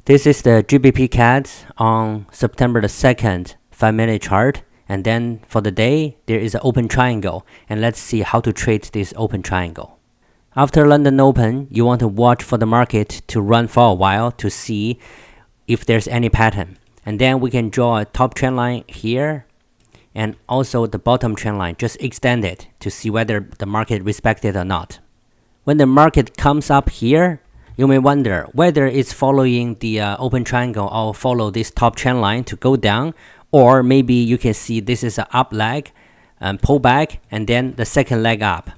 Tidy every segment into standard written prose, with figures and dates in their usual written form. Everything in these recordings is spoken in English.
This is the GBPCAD on September the 2nd 5-minute chart, and then for the day there is an open triangle, and let's see how to trade this open triangle. After London Open, you want to watch for the market to run for a while to see if there's any pattern, and then we can draw a top trend line here and also the bottom trend line. Just extend it to see whether the market respects it or not. When the market comes up here, you may wonder whether it's following the open triangle or follow this top trend line to go down, or maybe you can see this is an up leg and pull back and then the second leg up.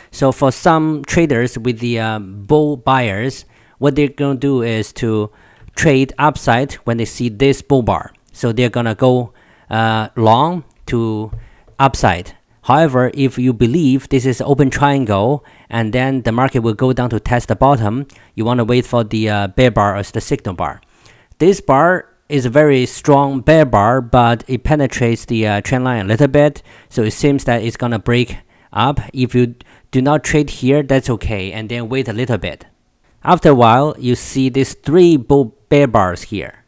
So for some traders with the bull buyers, what they're going to do is to trade upside when they see this bull bar. So they're going to go long to upside. However, if you believe this is open triangle and then the market will go down to test the bottom, you want to wait for the bear bar as the signal bar. This bar is a very strong bear bar, but it penetrates the trend line a little bit, so it seems that it's going to break up. If you do not trade here, that's okay, and then wait a little bit. After a while, you see these three bear bars here.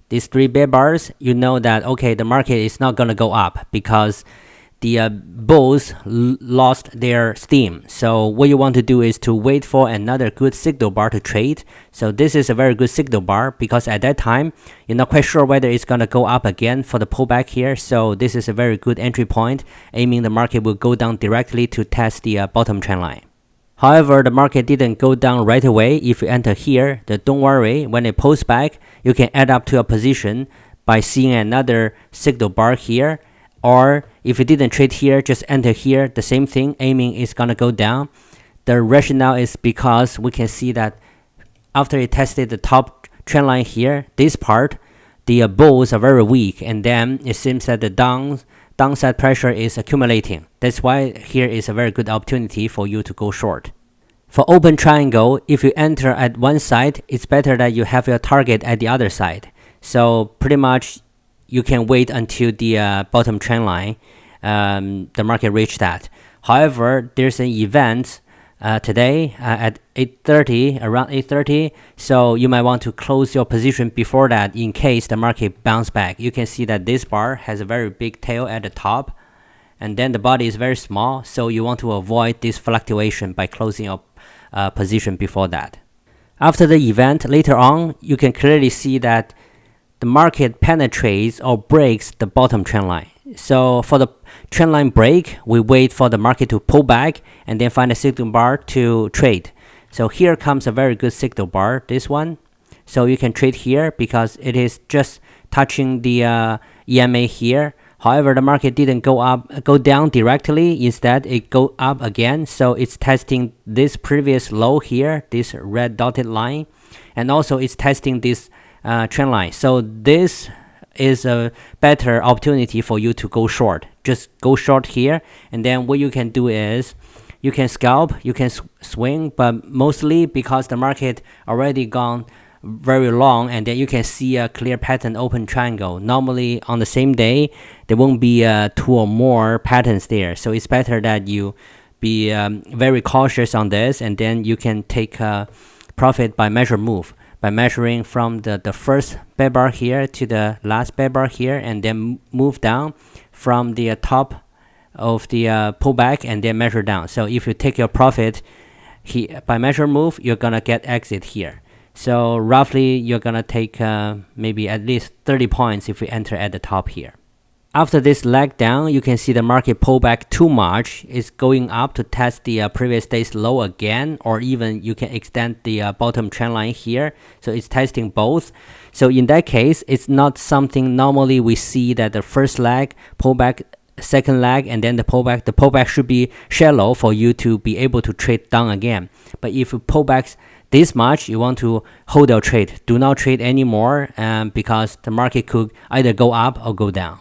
These three bear bars, you know that okay, the market is not going to go up because the bulls lost their steam. So what you want to do is to wait for another good signal bar to trade. So this is a very good signal bar because at that time you're not quite sure whether it's going to go up again for the pullback here. So this is a very good entry point, aiming the market will go down directly to test the bottom trend line. However, the market didn't go down right away. If you enter here, then don't worry, when it pulls back, you can add up to a position by seeing another signal bar here. Or if you didn't trade here, just enter here, the same thing, aiming is gonna go down. The rationale is because we can see that after it tested the top trend line here, this part, the bulls are very weak, and then it seems that the downside pressure is accumulating. That's why here is a very good opportunity for you to go short. For open triangle, if you enter at one side, it's better that you have your target at the other side. So pretty much you can wait until the bottom trend line, the market reach that. However, there's an event today at 8:30, around 8:30. So you might want to close your position before that in case the market bounce back. You can see that this bar has a very big tail at the top, and then the body is very small. So you want to avoid this fluctuation by closing your position before that. After the event, later on, you can clearly see that the market penetrates or breaks the bottom trend line. So for the trend line break, we wait for the market to pull back and then find a signal bar to trade. So here comes a very good signal bar, this one. So you can trade here because it is just touching the EMA here. However, the market didn't go down directly. Instead, it go up again. So it's testing this previous low here, this red dotted line, and also it's testing this trend line. So this is a better opportunity for you to go short. Just go short here, and then what you can do is you can scalp, you can swing, but mostly because the market already gone very long, and then you can see a clear pattern open triangle. Normally on the same day there won't be two or more patterns there, so it's better that you be very cautious on this, and then you can take profit by measure move, by measuring from the first bear bar here to the last bear bar here, and then move down from the top of the pullback and then measure down. So if you take your profit here by measure move, you're gonna get exit here. So roughly you're gonna take maybe at least 30 points if you enter at the top here. After this leg down, you can see the market pull back too much. It's going up to test the previous day's low again, or even you can extend the bottom trend line here. So it's testing both. So in that case, it's not something normally we see that the first leg pullback, second leg, and then the pullback should be shallow for you to be able to trade down again. But if you pull back this much, you want to hold your trade. Do not trade anymore because the market could either go up or go down.